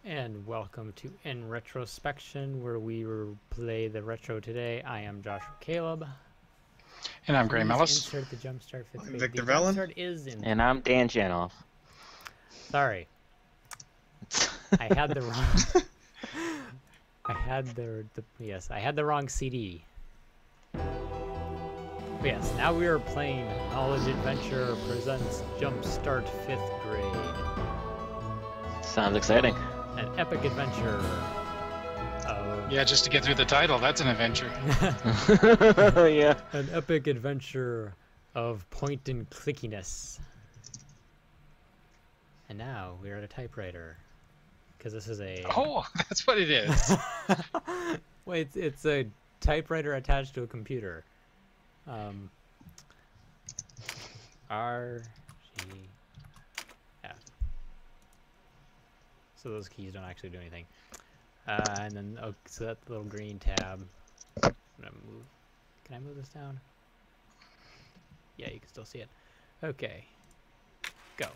And welcome to InRetroSpection, where we play the retro today. I am Joshua Caleb. And I'm Gray Mellis. Insert the Jumpstart fifth grade. Victor The Vellon. Jumpstart is in. And I'm Dan Janoff. Sorry. I had the wrong. I had the wrong CD. But yes, now we are playing Knowledge Adventure presents Jumpstart 5th grade. Sounds exciting. An epic adventure. Yeah, just to get through the title, that's an adventure. Yeah. An epic adventure of point and clickiness. And now we're at a typewriter. Because this is a... Oh, that's what it is. Wait, it's a typewriter attached to a computer. R, G, F. So those keys don't actually do anything. And then, oh, so that little green tab. I'm gonna move. Can I move this down? Yeah, you can still see it. Okay. Go.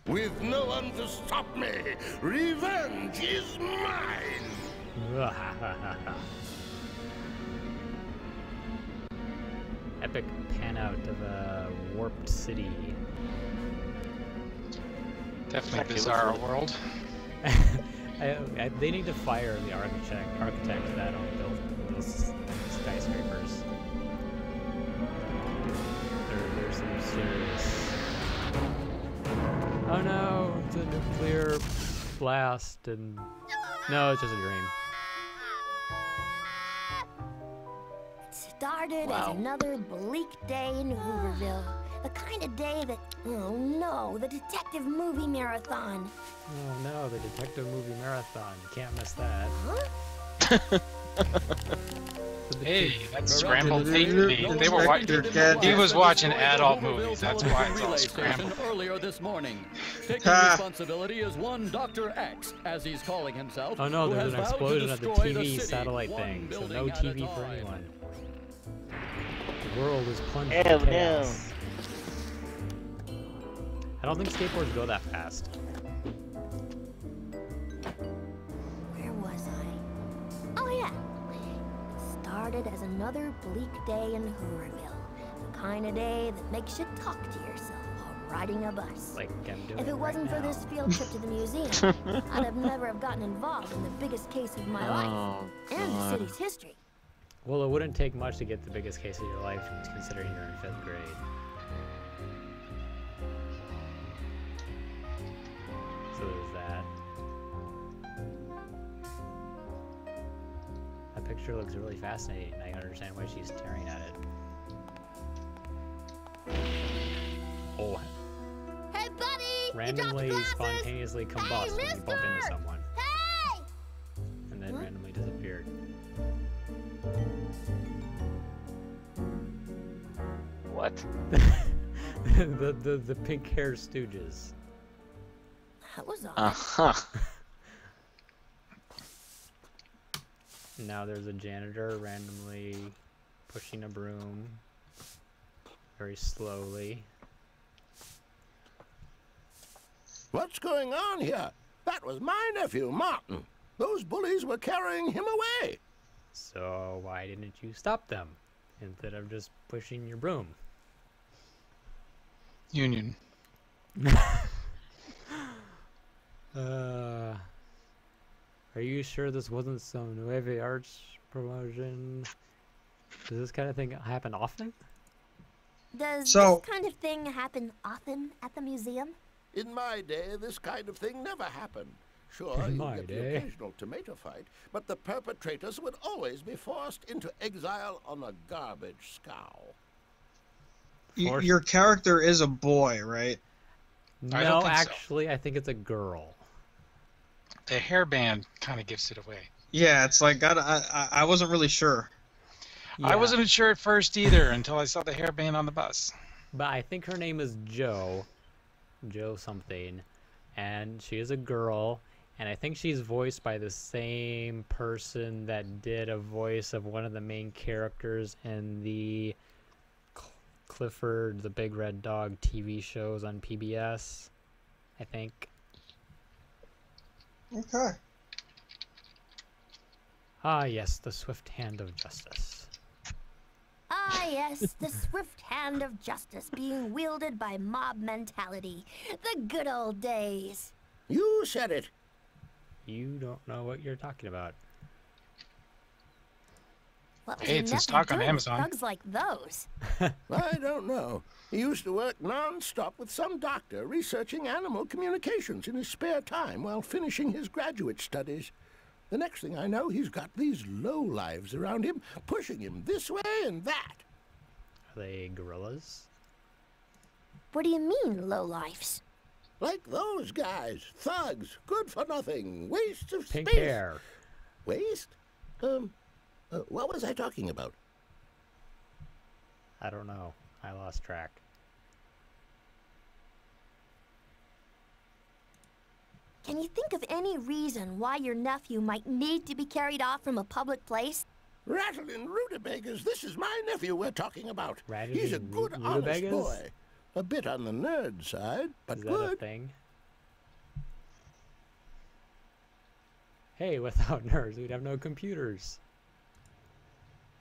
With no one to stop me, revenge is mine! Epic pan out of a warped city. Definitely bizarre world. They need to fire the architect that built those skyscrapers. There's some serious... Oh no, it's a nuclear blast and... No, it's just a dream. It started as another bleak day in Hooverville. The kind of day that, oh no, the detective movie marathon. Oh no, the detective movie marathon. You can't miss that. Huh? Hey, that's scrambled egg. They were watching. He was watching adult movies. That's why it's all scrambled. Earlier this morning, taking responsibility is one Dr. X, as he's calling himself. Oh no, there's an explosion at the TV satellite thing, so no TV for anyone. The world is plunged in chaos. I don't think skateboards go that fast. Where was I? Oh yeah. It started as another bleak day in Hooverville. The kind of day that makes you talk to yourself while riding a bus. Like I'm doing If it wasn't for this field trip to the museum, I'd have never have gotten involved in the biggest case of my life and the city's history. Well, it wouldn't take much to get the biggest case of your life, considering you're in 5th grade. So there's that. That picture looks really fascinating. I understand why she's staring at it. Oh. Hey, buddy! Randomly, spontaneously combust when you bump into someone. Hey! And then randomly disappeared. What? the pink hair stooges. That was odd. Uh-huh. Now there's a janitor randomly pushing a broom very slowly. What's going on here? That was my nephew, Martin. Those bullies were carrying him away. So why didn't you stop them instead of just pushing your broom? Union. Are you sure this wasn't some Nueve Arts promotion? Does this kind of thing happen often? Does this kind of thing happen often at the museum? In my day, this kind of thing never happened. Sure, you get the occasional tomato fight, but the perpetrators would always be forced into exile on a garbage scow. Your character is a boy, right? No, actually, I think it's a girl. The hairband kind of gives it away. Yeah, it's like I wasn't really sure. I wasn't sure at first either until I saw the hairband on the bus. But I think her name is Joe something, and she is a girl, and I think she's voiced by the same person that did a voice of one of the main characters in the Clifford the Big Red Dog TV shows on PBS, I think. Okay. Ah, yes, the swift hand of justice. Ah, yes, the swift hand of justice being wielded by mob mentality. The good old days. You said it. You don't know what you're talking about. What was Hey, your it's in nephew stock on doing with Amazon. thugs like those? I don't know. He used to work non-stop with some doctor researching animal communications in his spare time while finishing his graduate studies. The next thing I know, he's got these lowlives around him, pushing him this way and that. Are they gorillas? What do you mean, lowlifes? Like those guys. Thugs. Good for nothing. Wastes of Pink space. hair. Waste? What was I talking about? I don't know. I lost track. Can you think of any reason why your nephew might need to be carried off from a public place? Rattling rutabagas. This is my nephew we're talking about. Rattling He's a good, honest rutabagas? boy. A bit on the nerd side, but Is that good. a thing? Hey, without nerds, we'd have no computers.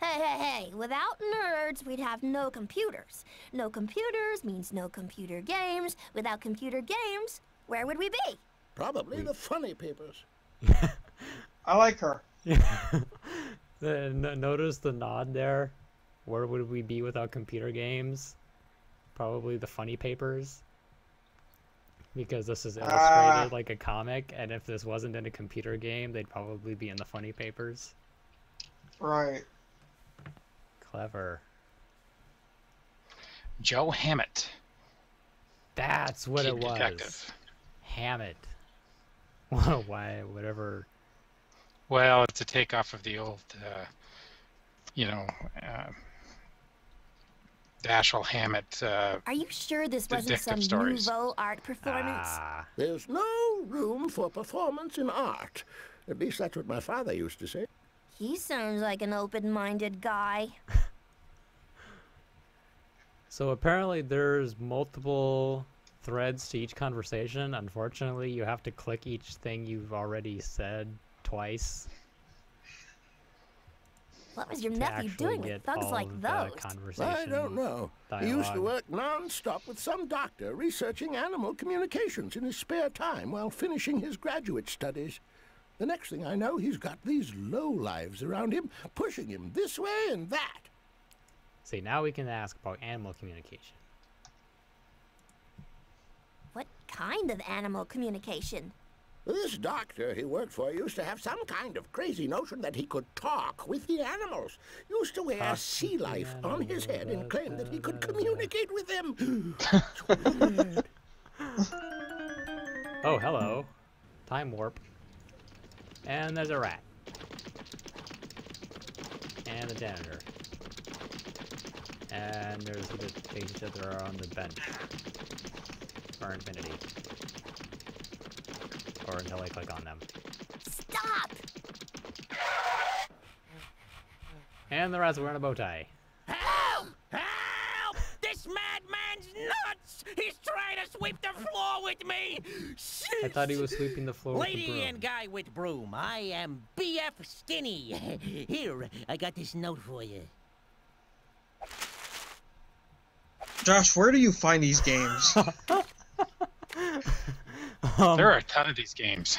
Hey, without nerds, we'd have no computers. No computers means no computer games. Without computer games, where would we be? Probably the funny papers. I like her. Notice the nod there. Where would we be without computer games? Probably the funny papers. Because this is illustrated like a comic, and if this wasn't in a computer game, they'd probably be in the funny papers. Right. Clever. Joe Hammett. That's what Kid it was. detective. Hammett. Why, whatever. Well, it's a takeoff of the old, Dashiell Hammett. Are you sure this wasn't some Detective stories. nouveau art performance? There's no room for performance in art. At least that's what my father used to say. He sounds like an open-minded guy. So apparently there's multiple threads to each conversation. Unfortunately, you have to click each thing you've already said twice. What was your to nephew actually doing get with thugs all like of those? the conversation I don't know. He used to dialogue. work non-stop with some doctor researching animal communications in his spare time while finishing his graduate studies. The next thing I know, he's got these lowlives around him, pushing him this way and that. See, now we can ask about animal communication. What kind of animal communication? This doctor he worked for used to have some kind of crazy notion that he could talk with the animals. Used to wear sea life on his head and claim that he could communicate with them. Oh, hello. Time warp. And there's a rat. And a janitor. And there's the things that are on the bench. For infinity. Or until I click on them. Stop! And the rat's wearing a bow tie. Help! Help! This madman's nuts! He's trying to sweep the floor with me! I thought he was sweeping the floor with the Lady broom. and guy with broom, I am BF Skinny. Here, I got this note for you. Josh, where do you find these games? There are a ton of these games.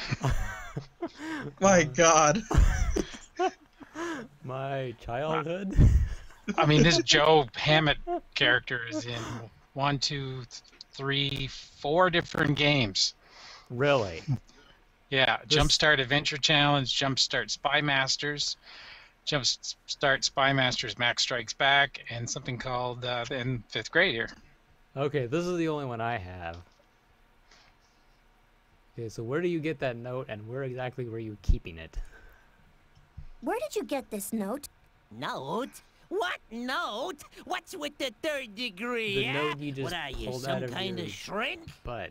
My God. My childhood? I mean, this Joe Hammett character is in 1, 2, 3, 4 different games. Really? Yeah, Jumpstart Adventure Challenge, Jumpstart Spy Masters, Jumpstart Spy Masters Max Strikes Back, and something called in 5th grade here. Okay, this is the only one I have. Okay, so where do you get that note, and where exactly were you keeping it? Where did you get this note? Note? What note? What's with the third degree? The note you just what are you, pulled some out of kind your of shrink? butt.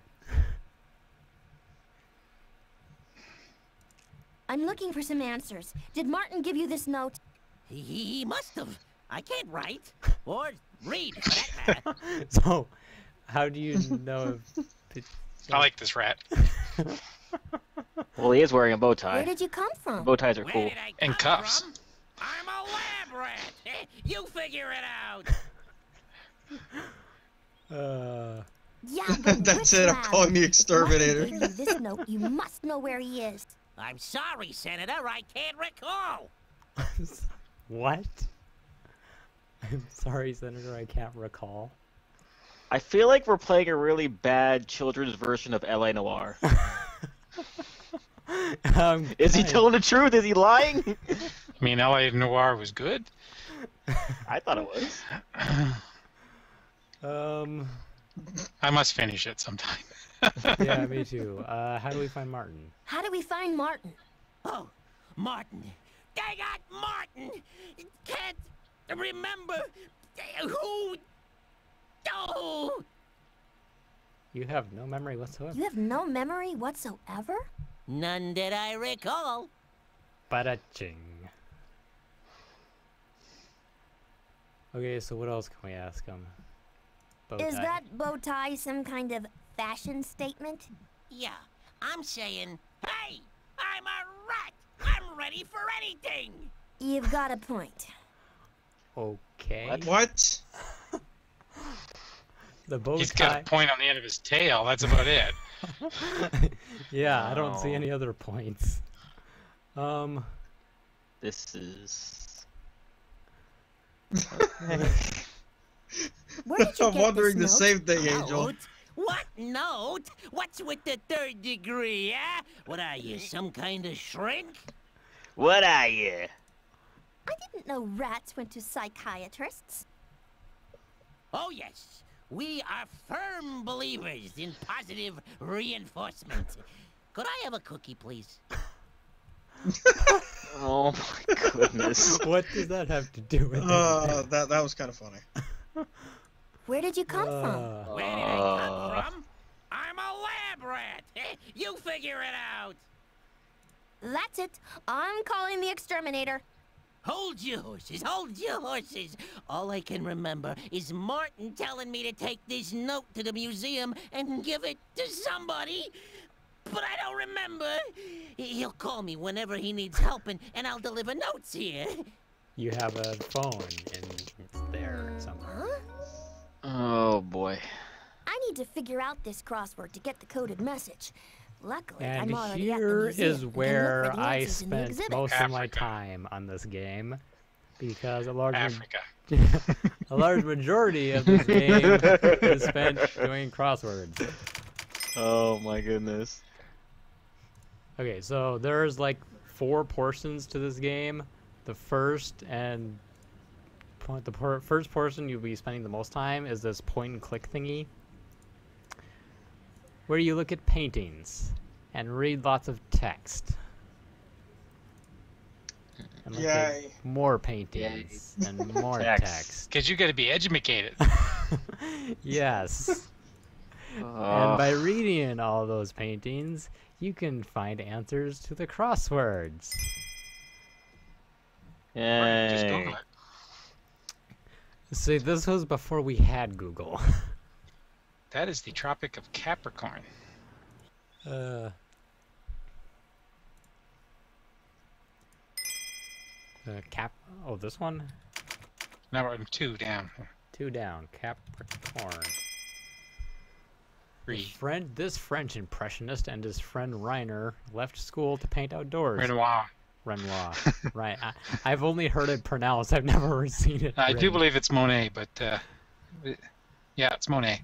I'm looking for some answers. Did Martin give you this note? He must have. I can't write or read, for that matter. So, how do you know if I like this rat. Well, he is wearing a bow tie. Where did you come from? Bow ties are Where cool. did I And come cuffs. from? I'm a lab rat. You figure it out. Yeah, but That's which it. I'm lab? calling the exterminator. Martin gave you this note. You must know where he is. I'm sorry, Senator. I can't recall. what? I'm sorry, Senator, I can't recall. I feel like we're playing a really bad children's version of L.A. Noire. Is he telling the truth? Is he lying? I mean, L.A. Noire was good. I thought it was. I must finish it sometime. Yeah, me too. How do we find Martin? How do we find Martin? Oh, Martin. They got Martin. Can't remember who. Oh. You have no memory whatsoever. You have no memory whatsoever? None that I recall. Ba-da-ching. Okay, so what else can we ask him? Is that bow tie some kind of fashion statement? Yeah, I'm saying, hey, I'm a rat. I'm ready for anything. You've got a point. Okay. What? The bow He's tie. got a point on the end of his tail. That's about it. Yeah, I don't see any other points. This is. Where did you I'm get wondering the this note? same thing, Angel. Note? What note? What's with the third degree, eh? What are you, some kind of shrink? What are you? I didn't know rats went to psychiatrists. Oh, yes. We are firm believers in positive reinforcement. Could I have a cookie, please? Oh my goodness. What does that have to do with anything? That was kind of funny. Where did you come from? Where did I come from? I'm a lab rat. You figure it out. That's it. I'm calling the exterminator. Hold your horses, hold your horses. All I can remember is Martin telling me to take this note to the museum and give it to somebody. But I don't remember. He'll call me whenever he needs help, and I'll deliver notes here. You have a phone in there somewhere. Huh? Oh boy. I need to figure out this crossword to get the coded message. Luckily, And I'm already at the here museum. is and can look where for the I answers in the spent exhibit. most of my Africa. time on this game, because a large Africa. a large majority of this game is spent doing crosswords. Oh my goodness. Okay, so there's like 4 portions to this game. The first and first portion you'll be spending the most time is this point and click thingy, where you look at paintings and read lots of text. And look at Yay. more paintings and more Text. text. Because you got to be educated. Yes. And by reading all those paintings, you can find answers to the crosswords. Just Yay. Google it. See, this was before we had Google. That is the Tropic of Capricorn. Oh, this one? Number 2 down. 2 down. Capricorn. 3. This French impressionist and his friend Reiner left school to paint outdoors. Renoir. Renoir. Right. I've only heard it pronounced. I've never seen it. I do written. believe it's Monet, but yeah, it's Monet.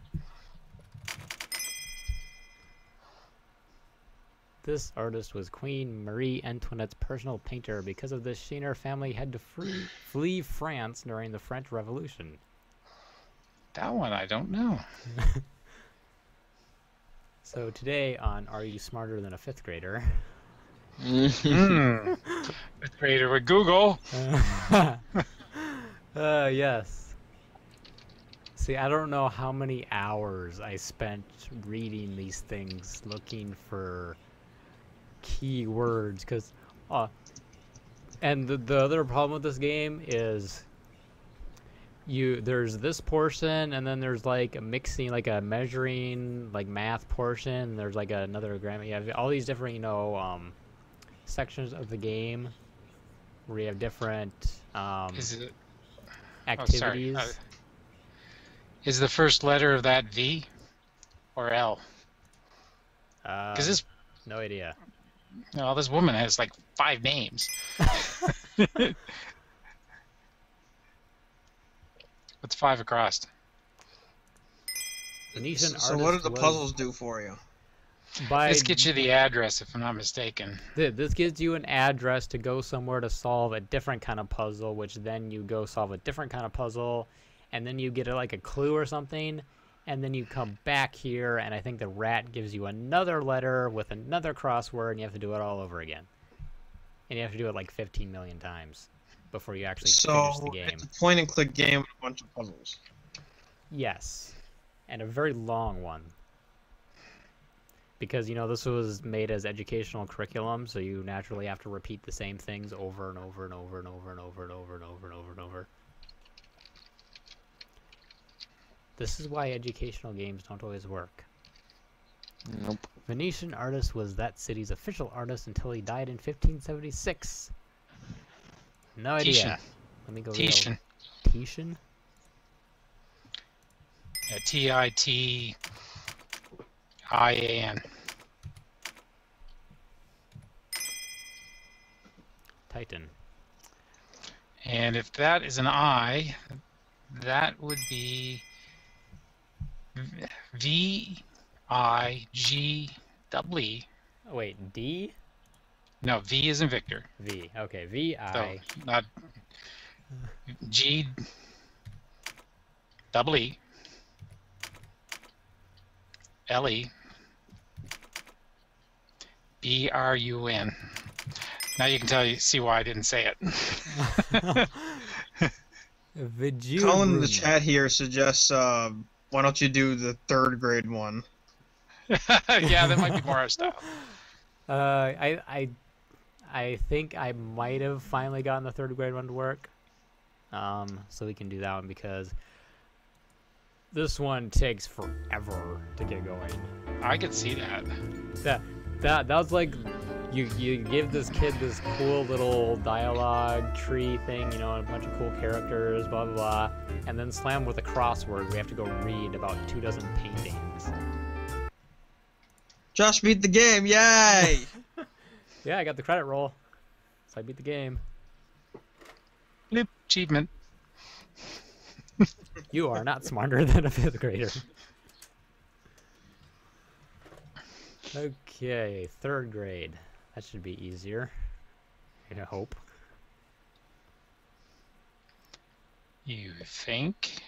This artist was Queen Marie Antoinette's personal painter. Because of this, she and her family had to flee France during the French Revolution. That one I don't know. So today on Are You Smarter Than a Fifth Grader? Fifth grader with Google. Yes. See, I don't know how many hours I spent reading these things, looking for keywords, because, and the other problem with this game is there's this portion, and then there's like a mixing, like a measuring, like math portion, and there's like another grammar. You have all these different, sections of the game where you have different activities. Oh, sorry. Is the first letter of that V or L? Because this, no idea. no, this woman has like 5 names. What's 5 across? Venetian So what do the puzzles do for you? This gets you the address, if I'm not mistaken. This gives you an address to go somewhere to solve a different kind of puzzle, which then you go solve a different kind of puzzle, and then you get like a clue or something, and then you come back here, and I think the rat gives you another letter with another crossword, and you have to do it all over again. And you have to do it like 15 million times before you actually finish the game. It's a point-and-click game with a bunch of puzzles. Yes, and a very long one. Because, this was made as educational curriculum, so you naturally have to repeat the same things over and over and over and over and over and over and over and over and over. This is why educational games don't always work. Nope. Venetian artist was that city's official artist until he died in 1576. No idea. Titian. Let me go. Titian. Titian? Yeah, T-I-T-I-A-N. Titan. And if that is an I, that would be V-I-G-E-E. Oh, wait, D? No, V is in Victor. V. Okay, V-I. So, not G double E L-E B-R-U-N. Now you can see why I didn't say it. Colin in the chat here suggests, why don't you do the 3rd grade one? Yeah, that might be more our style. I think I might have finally gotten the 3rd grade one to work. So we can do that one because this one takes forever to get going. I could see that. That was like you give this kid this cool little dialogue tree thing, and a bunch of cool characters, blah blah blah, and then slam with a crossword. We have to go read about 24 paintings. Josh beat the game, yay! Yeah, I got the credit roll, so I beat the game. Bloop, achievement. You are not smarter than a 5th grader. Okay, 3rd grade. That should be easier. I hope. You think?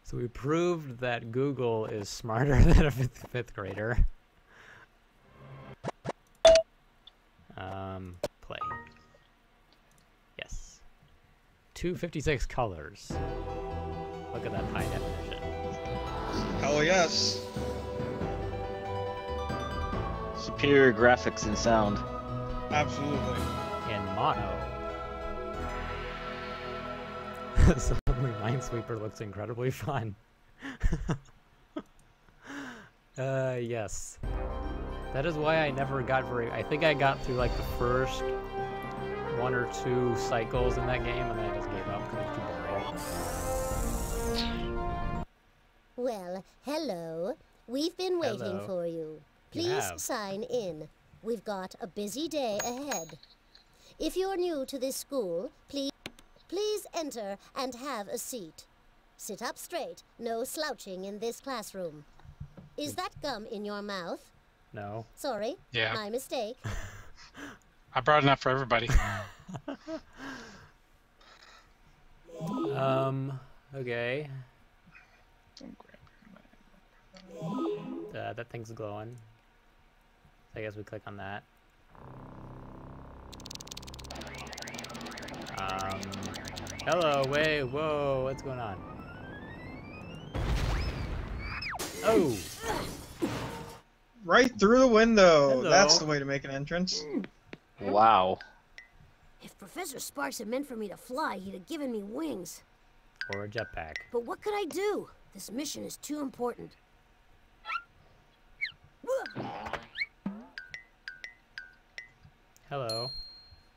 So we proved that Google is smarter than a 5th grader. Play. Yes. 256 colors. Look at that high definition. Hell yes. Superior graphics and sound. Absolutely. In mono. Suddenly Minesweeper looks incredibly fun. Yes. That is why I never got I think I got through like the first 1 or 2 cycles in that game, and then I just gave up because it's too boring. Well, hello. We've been waiting for you. Please sign in. We've got a busy day ahead. If you're new to this school, please enter and have a seat. Sit up straight. No slouching in this classroom. Is that gum in your mouth? No. Sorry. Yeah. My mistake. I brought enough for everybody. Okay. That thing's glowing. So I guess we click on that. Hello, wait, whoa, what's going on? Oh! Right through the window. Hello. That's the way to make an entrance. Wow. If Professor Sparks had meant for me to fly, he'd have given me wings. Or a jetpack. But what could I do? This mission is too important. Hello.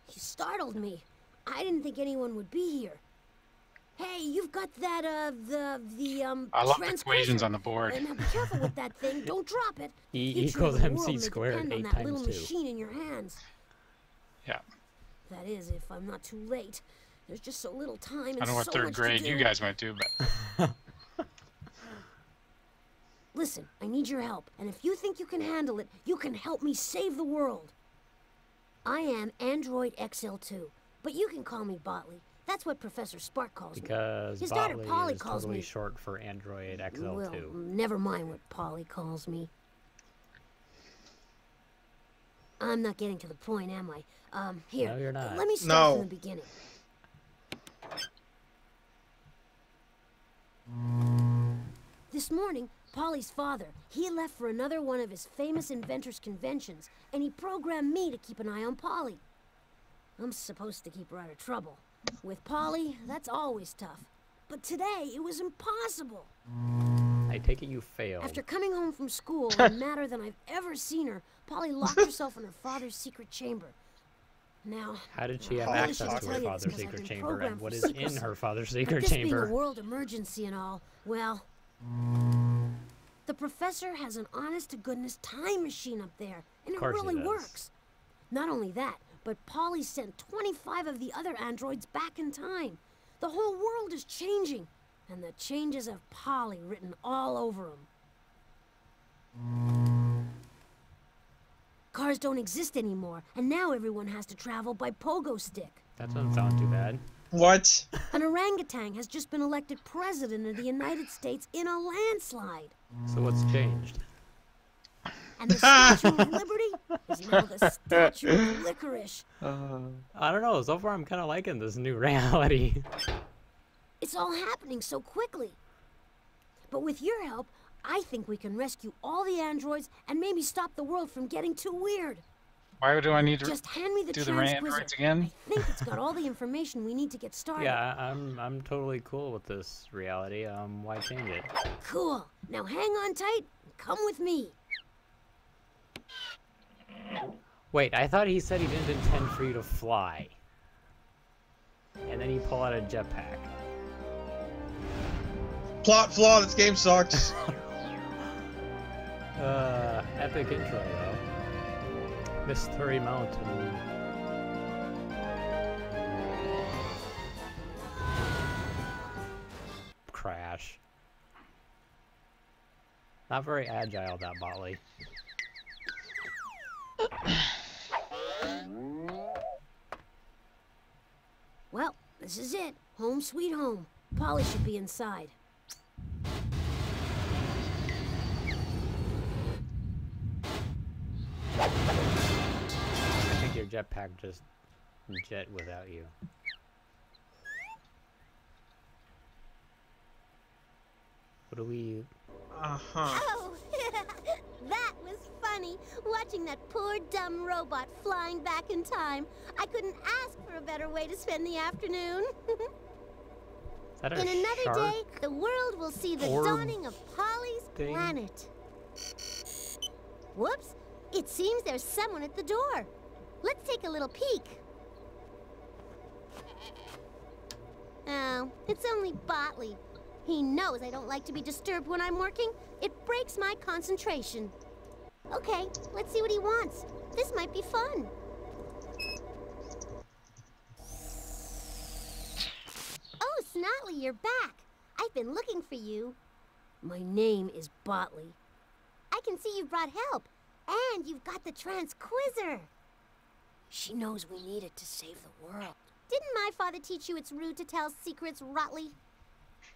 You startled me. I didn't think anyone would be here. Hey, you've got that, I love transquisition. equations on the board. Now be careful with that thing. Don't drop it. E The future equals of the MC world may squared depend on 8 that times little 2. machine in your hands. Yeah. That is, if I'm not too late. There's just so little time and I don't know what so third much to grade do. you guys went to, but Listen, I need your help, and if you think you can handle it, you can help me save the world. I am Android XL2, but you can call me Botley. That's what Professor Spark calls Because me. His daughter Botley Polly is calls totally me. short for Android XL2. Well, never mind what Polly calls me. I'm not getting to the point, am I? Here. No, you're not. Let me start from the beginning. This morning, Polly's father, he left for another one of his famous inventors' conventions, and he programmed me to keep an eye on Polly. I'm supposed to keep her out of trouble. With Polly, that's always tough. But today, it was impossible. I take it you failed. After coming home from school and madder than I've ever seen her, Polly locked herself in her father's secret chamber. Now, how did she have I really access shouldn't to tell her you this father's 'cause I've secret been chamber, programmed and what for is in secrecy. her father's But secret this being chamber? a world emergency and all, well, the professor has an honest-to-goodness time machine up there, and it Course he really does. works. Not only that, but Polly sent 25 of the other androids back in time. The whole world is changing, and the changes have Polly written all over them. Cars don't exist anymore, and now everyone has to travel by pogo stick. That doesn't sound too bad. What? An orangutan has just been elected president of the United States in a landslide. So what's changed? And the Statue of Liberty is now the Statue of Licorice. I don't know. So far, I'm kind of liking this new reality. It's all happening so quickly. But with your help, I think we can rescue all the androids and maybe stop the world from getting too weird. why do I need to Just hand me the do the transquisitor. androids again? I think it's got all the information we need to get started. Yeah, I'm totally cool with this reality. Why change it? Cool. Now hang on tight and come with me. Wait, I thought he said he didn't intend for you to fly. And then he pull out a jetpack. Plot flaw, this game sucks. Epic intro though. Mystery Mountain. Crash. Not very agile, that Botley. Well, this is it. Home sweet home. Polly should be inside. I think your jetpack just jet without you. What do we... Uh-huh. Oh, that was funny. Watching that poor dumb robot flying back in time. I couldn't ask for a better way to spend the afternoon. Is that a In another shark day, the world will see the orb dawning of Polly's thing? planet. Whoops! It seems there's someone at the door. Let's take a little peek. Oh, it's only Botley. He knows I don't like to be disturbed when I'm working. It breaks my concentration. Okay, let's see what he wants. This might be fun. Oh, Snotley, you're back. I've been looking for you. My name is Botley. I can see you've brought help. And you've got the transquisitor. She knows we need it to save the world. Didn't my father teach you it's rude to tell secrets, Rotley?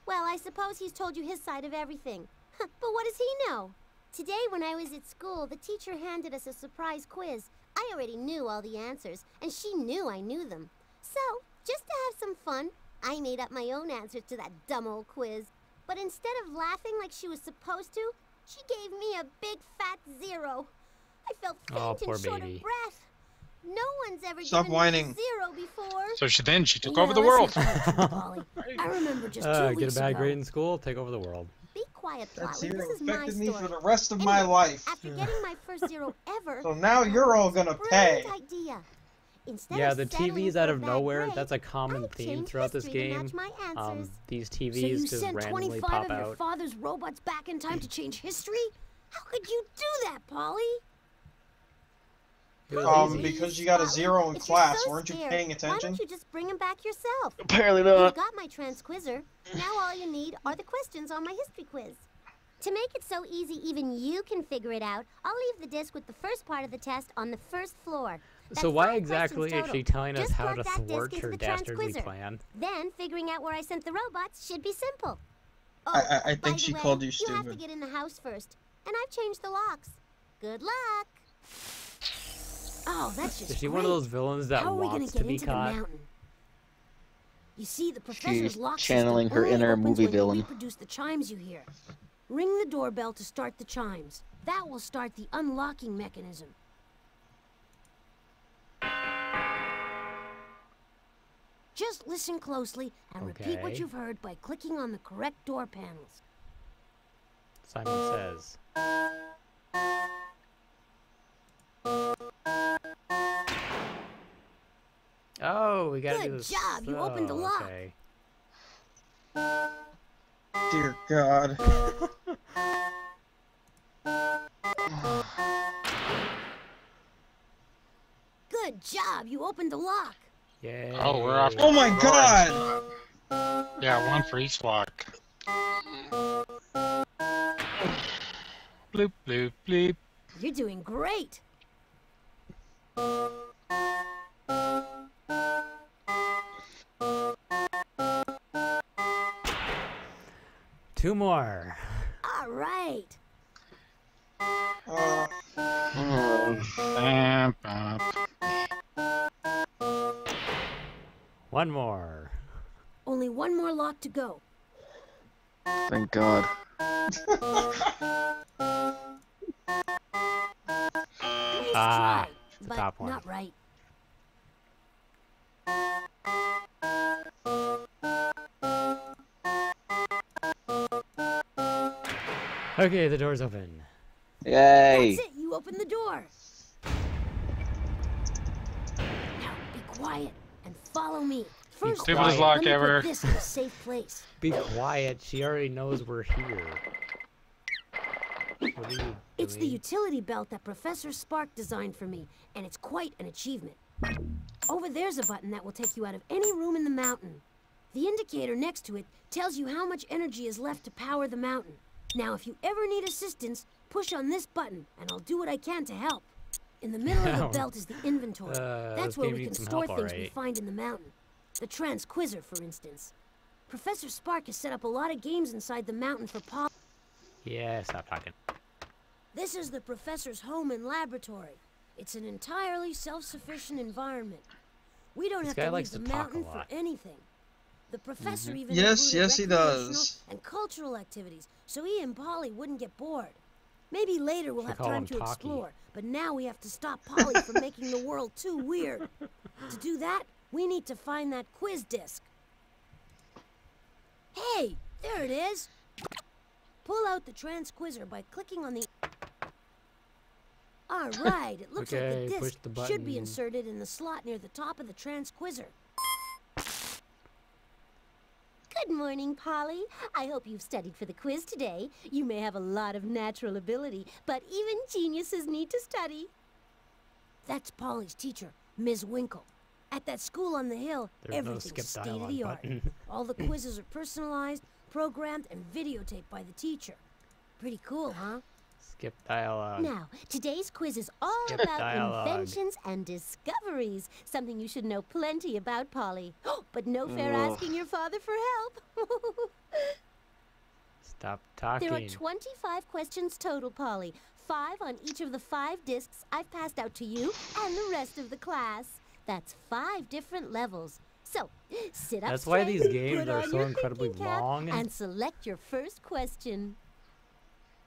Well, I suppose he's told you his side of everything. But what does he know? Today, when I was at school, the teacher handed us a surprise quiz. I already knew all the answers, and she knew I knew them. So, just to have some fun, I made up my own answers to that dumb old quiz. But instead of laughing like she was supposed to, she gave me a big fat 0. I felt faint and short of breath. No one's ever given me a 0 before. So she took over the world. I remember just 2 weeks get a bad ago. grade in school, take over the world. Be quiet, That Polly. 0 This is my affected me story. for the rest of my life. After getting my first 0 ever, So now you're all gonna pay. idea. Instead Yeah, of the settling TVs for out a of bad nowhere, grade, that's a common I've theme changed throughout this history to game. match my answers. These So you TVs just sent randomly 25 pop of your out. father's robots back in time to change history? How could you do that, Polly? Because you got a 0 in class. Weren't you paying Why attention? don't you just bring him back yourself? Apparently You not. got my transquizzer. Now all you need are the questions on my history quiz. To make it so easy even you can figure it out, I'll leave the disc with the first part of the test on the first floor. That's So why 5 exactly questions is she total. telling us Just how plug to that disc thwart into her the dastardly transquizzer. plan? Then figuring out where I sent the robots should be simple. Oh, I by think the she way, called you You have to stupid. get in the house first, and I've changed the locks. Good luck. Oh, that's just Is she great. one of those villains that How are we gonna wants get to be into caught? the mountain? You see, the professor's She's lock channeling system her only inner opens movie when you villain. reproduce the chimes you hear. Ring the doorbell to start the chimes. That will start the unlocking mechanism. Just listen closely and repeat what Okay. you've heard by clicking on the correct door panels. Simon says. Oh, we gotta do Good this. job, you opened the lock. Okay. Dear God. Good job, you opened the lock. Yay. Oh, we're off. Oh my God! Yeah, 1 for each lock. Bloop, bloop, bleep. You're doing great. 2 more. All right. Bam, bam. 1 more. Only 1 more lock to go. Thank God. Nice Ah, try, the but top one. not right. Okay, the door's open. Yay. That's it, you open the door. Now, be quiet and follow me. First, Stupidest let lock me ever. put this in a safe place. Be quiet. She already knows we're here. What are you It's the doing? utility belt that Professor Spark designed for me, and it's quite an achievement. Over there's a button that will take you out of any room in the mountain. The indicator next to it tells you how much energy is left to power the mountain. Now, if you ever need assistance, push on this button, and I'll do what I can to help. In the middle of the belt is the inventory. this That's where game we can needs some store help, things we alright. find in the mountain. The transquizzer, for instance. Professor Spark has set up a lot of games inside the mountain for Paul. Yeah, stop talking. This is the professor's home and laboratory. It's an entirely self-sufficient environment. We don't This have guy to likes leave to the talk a mountain for lot. anything. The professor even Yes, included yes, he recreational does. and cultural activities, so he and Polly wouldn't get bored. Maybe later we'll Should have call time him to Talkie. explore, but now we have to stop Polly from making the world too weird. To do that, we need to find that quiz disc. Hey, there it is. Pull out the transquizzer by clicking on the... All right, it looks like Okay, the push disc the should be button. inserted in the slot near the top of the transquizzer. Good morning, Polly. I hope you've studied for the quiz today. You may have a lot of natural ability, but even geniuses need to study. That's Polly's teacher, Ms. Winkle. At that school on the hill, There's no everything's skip state dialogue of the art. button. All the quizzes are personalized, programmed, and videotaped by the teacher. Pretty cool, huh? Skip dialogue. Now, today's quiz is all Skip about dialogue. inventions and discoveries. Something you should know plenty about, Polly. But no fair Ugh. asking your father for help. Stop talking. There are 25 questions total, Polly. 5 on each of the 5 discs I've passed out to you and the rest of the class. That's 5 different levels. So, sit up That's why straight, these games put are on so your incredibly thinking cap, long. and select your first question.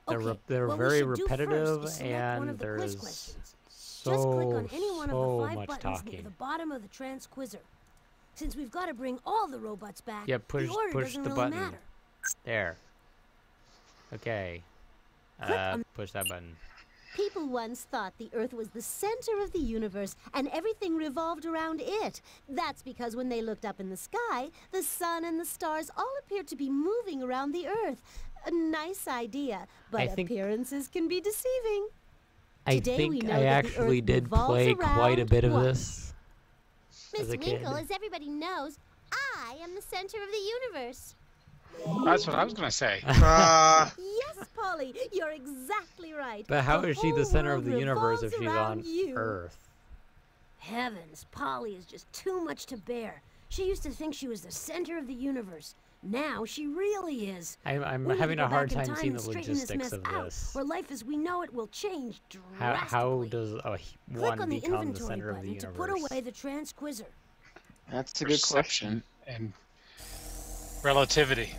They're what we very should do first repetitive, is select one and of the quiz there's questions. so, Just click on any one of the so 5 much buttons near talking. the bottom of the transquizzer. Since we've got to bring all the robots back, Yeah, push the order doesn't the really button. matter. There. Okay. Push that button. People once thought the Earth was the center of the universe and everything revolved around it. That's because when they looked up in the sky, the sun and the stars all appeared to be moving around the Earth. A nice idea, but appearances can be deceiving. I Today we think know I that the actually Earth did revolves play quite a around bit of what? this Miss as a kid. Winkle, as everybody knows, I am the center of the universe. That's what I was going to say. Yes, Polly, you're exactly right. But how The is she the whole center of world the universe if revolves she's around on you. Earth? Heavens, Polly is just too much to bear. She used to think she was the center of the universe. Now she really is. I'm We need having to a go hard back in time time seeing and the straighten this logistics mess of out, this. where life as we know it will change How drastically. does Click one on the become the inventory center of the button to universe? put away the transquizzer. That's a good question. And relativity.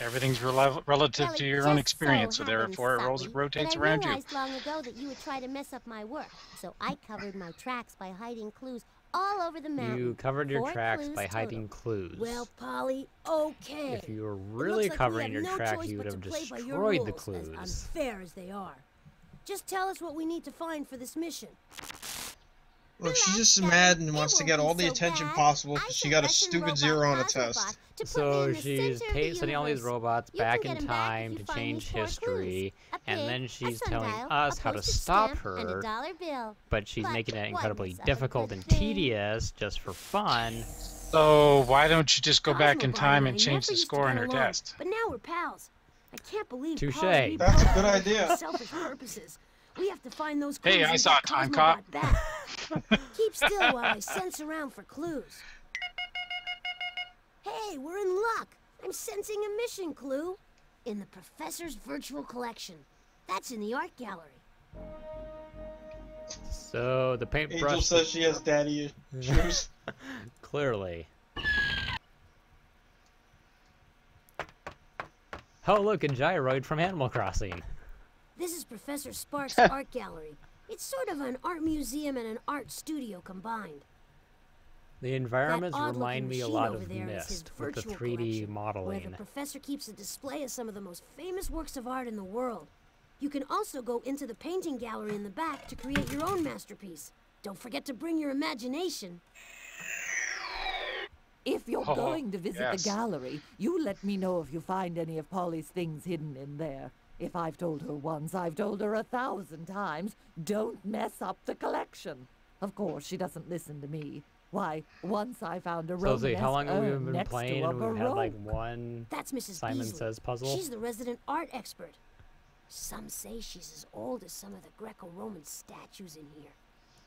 Everything's relative to your own experience, so therefore it rotates around you. I realized long ago that you would try to mess up my work, so I covered my tracks by hiding clues all over the mountain. You covered your 4 tracks clues by total. hiding clues. Well, Polly, okay. If you were It really looks like covering we your have no tracks, choice you but would to have play by your destroyed the rules, clues. as unfair as they are. Just tell us what we need to find for this mission. Look, she's just mad and wants to get all the attention possible because she got a stupid 0 on a test. So she's sending all these robots back in time to change history, and then she's telling us how to stop her, but she's making it incredibly difficult and tedious just for fun. So why don't you just go back in time and change the score on her test? But now we're pals. I can't believe Touche. Polly That's a good reprogrammed idea. for selfish purposes. We have to find those clues Hey, I and saw get a time Cosmobot cop. back. Keep still while I sense around for clues. Hey, we're in luck. I'm sensing a mission clue in the professor's virtual collection. That's in the art gallery. So the paintbrush. Angel says she has daddy issues. Clearly. Oh, look, a gyroid from Animal Crossing. This is Professor Spark's art gallery. It's sort of an art museum and an art studio combined. The environments That remind me a odd-looking lot machine of over there is his Myst with the virtual 3D collection, where modeling. the professor keeps a display of some of the most famous works of art in the world. You can also go into the painting gallery in the back to create your own masterpiece. Don't forget to bring your imagination. If you're going to visit yes. the gallery, you let me know if you find any of Polly's things hidden in there. If I've told her once, I've told her 1,000 times, don't mess up the collection. Of course, she doesn't listen to me. Why, once I found a So, how long have we urn been next playing? to a And we've had like Baroque. one That's Mrs. Simon Beasley. Says puzzle. She's the resident art expert. Some say she's as old as some of the Greco-Roman statues in here.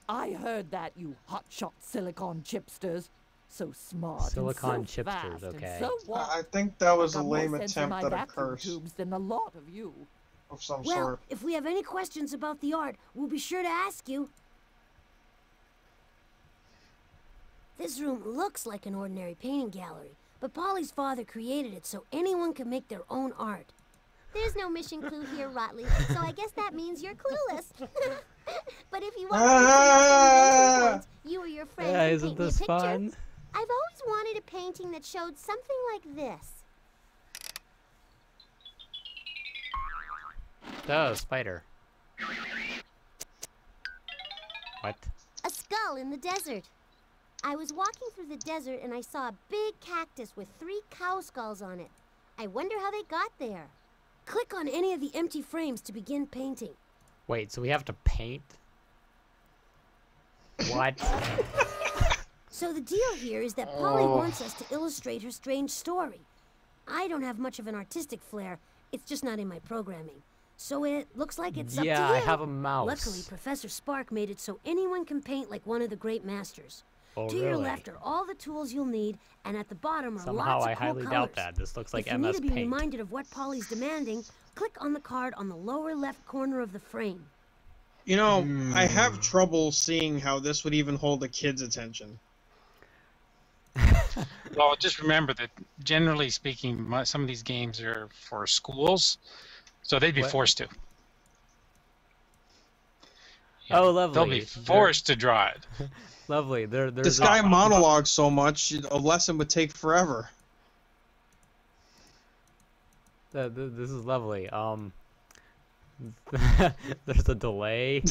I heard that, you hotshot silicon chipsters. So smart Silicon and so chipsters, fast and okay. so what? I think that was a I've got more lame sense in attempt my at a vacuum curse tubes than a lot of you. of some Well, sort. if we have any questions about the art, we'll be sure to ask you. This room looks like an ordinary painting gallery, but Polly's father created it so anyone can make their own art. There's no mission clue here, Rotley, so I guess that means you're clueless. But if you want to points, you or your friend Yeah, can isn't paint me a this picture. fun? I've always wanted a painting that showed something like this. Oh, spider. What? A skull in the desert. I was walking through the desert and I saw a big cactus with 3 cow skulls on it. I wonder how they got there. Click on any of the empty frames to begin painting. Wait, so we have to paint? What? So the deal here is that Polly wants us to illustrate her strange story. I don't have much of an artistic flair. It's just not in my programming. So it looks like it's up to you. Yeah, I have a mouse. Luckily, Professor Spark made it so anyone can paint like one of the great masters. Oh, To your really? left are all the tools you'll need, and at the bottom are Somehow lots I of cool highly colors. doubt that. This looks like If you MS need to be Paint. reminded of what Polly's demanding, click on the card on the lower left corner of the frame. You know, I have trouble seeing how this would even hold a kid's attention. Well, just remember that generally speaking, some of these games are for schools, so they'd be What? forced to. Oh, lovely. They'll be forced to draw it. Lovely. There's This guy monologues so much, a lesson would take forever. This is lovely. There's a delay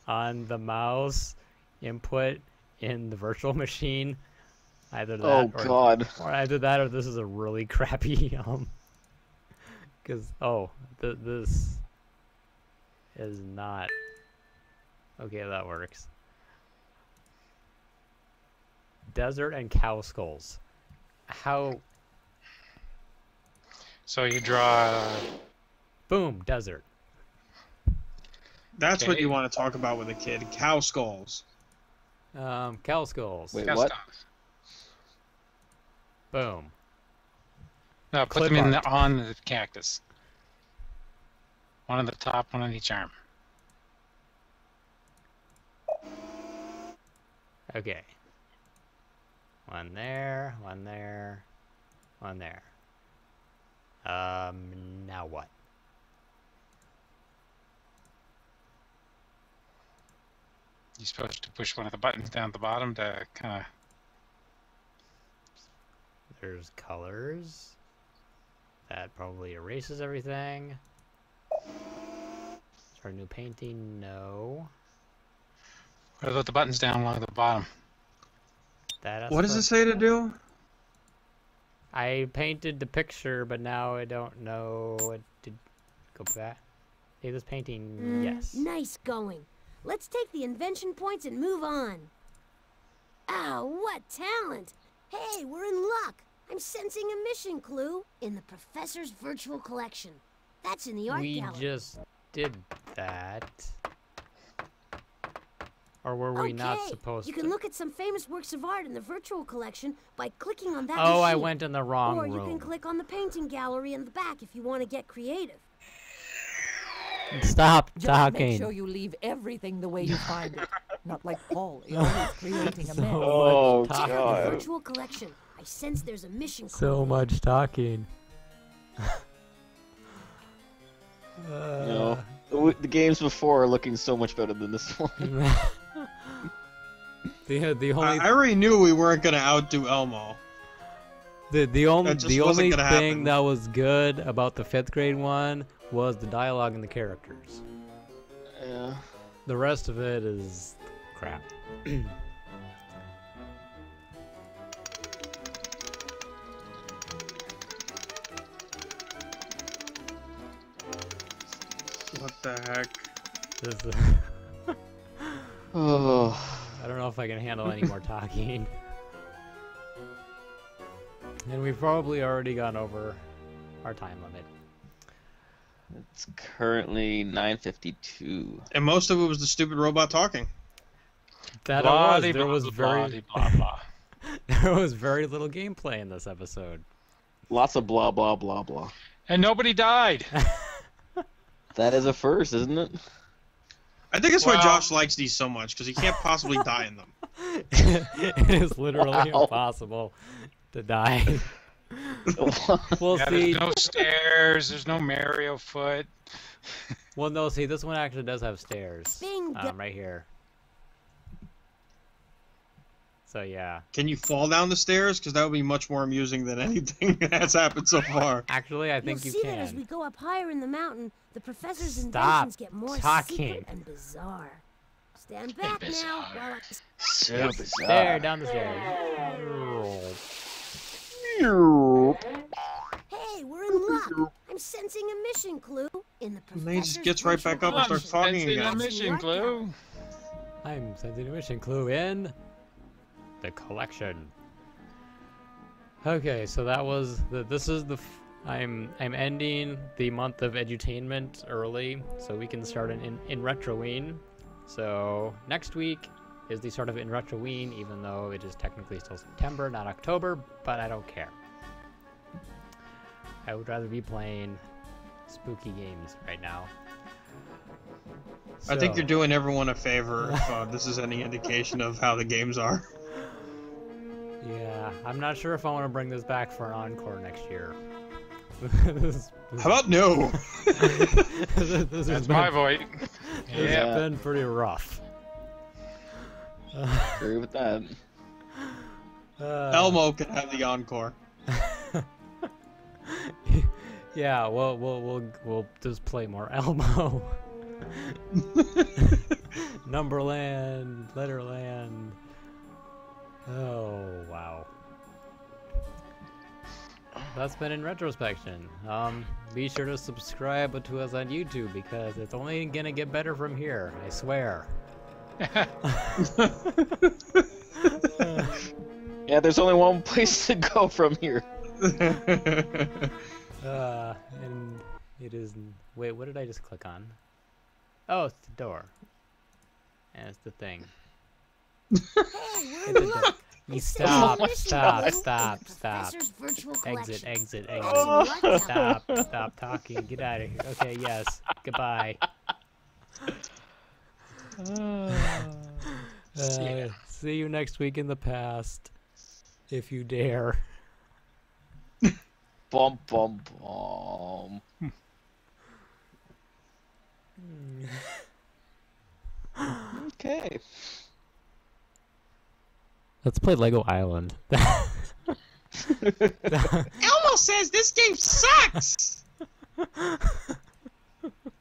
on the mouse input in the virtual machine. Either that Oh God. or either that or this is a really crappy because this is not okay. That works. Desert and cow skulls. How? So you draw. Boom, desert. That's what Okay. you want to talk about with a kid. Cow skulls. Cow skulls. Wait, Cow what? skulls. Boom. No, put Clip them in art. on the cactus. One on the top, one on each arm. Okay. One there, one there, one there. Now what? You're supposed to push one of the buttons down at the bottom to kind of. There's colors. That probably erases everything. Start a new painting, no. What about the buttons down along the bottom? What does it say to do? I painted the picture, but now I don't know what to go back. Hey, this painting, yes. Nice going. Let's take the invention points and move on. Oh, what talent! Hey, we're in luck. I'm sensing a mission clue in the professor's virtual collection. That's in the art We gallery. just did that. Or were we not Okay, supposed you to? can look at some famous works of art in the virtual collection by clicking on that Oh, I machine. went in the wrong Or you room. can click on the painting gallery in the back if you want to get creative. Stop Just talking. make sure you leave everything the way you find it. Not like Paul, always creating a mess. Oh much Check out the God. virtual collection. I sense there's a mission clue. So much talking. No. The games before are looking so much better than this one. the only I already knew we weren't gonna outdo Elmo. the only That just the wasn't only gonna thing happen. that was good about the 5th grade one was the dialogue and the characters. Yeah. The rest of it is crap. What the heck? This is Oh. I don't know if I can handle any more talking. And we've probably already gone over our time limit. It's currently 9:52. And most of it was the stupid robot talking. That Blah, it was. There blah, was blah, very blah, blah. there was very little gameplay in this episode. Lots of blah blah blah blah. And nobody died. That is a first, isn't it? I think that's why Well- Josh likes these so much, because he can't possibly die in them. It is literally Wow. impossible to die. We'll Yeah, see. there's no stairs. There's no Mario foot. Well, no, see, this one actually does have stairs. Bingo. Right here. So yeah. Can you fall down the stairs? Because that would be much more amusing than anything that's happened so far. Actually, I think You'll you see that as we can. go up higher in the mountain, the professor's Stop inventions get more talking. secret and bizarre. Stand back now bizarre. while I... So There, bizarre. down the stairs. Hey, we're in luck. I'm sensing a mission clue in the And then he professor's just gets right back up and virtual starts talking Sensing again. a mission clue. I'm sensing a mission clue in the collection. Okay, so that was this is the I'm ending the month of edutainment early, so we can start in Retroween. So next week is the start of in Retroween, even though it is technically still September, not October, but I don't care. I would rather be playing spooky games right now. I think So- you're doing everyone a favor if this is any indication of how the games are. Yeah, I'm not sure if I want to bring this back for an encore next year. How about no? This That's my vote. It's been pretty rough. Agree with that. Elmo can have the encore. Yeah, we'll just play more Elmo. Numberland, Letterland. Oh wow. That's been in retrospection. Be sure to subscribe to us on YouTube because it's only gonna get better from here. I swear. Yeah, there's only one place to go from here. And it is. Wait, what did I just click on? Oh, it's the door. And it's the thing. It's the door. You stop! Exit! Stop talking. Get out of here. Okay, yes. Goodbye. See you next week in the past, if you dare. Bum bum bum. Okay. Let's play Lego Island. Elmo says this game sucks!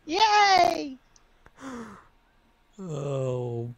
Yay! Oh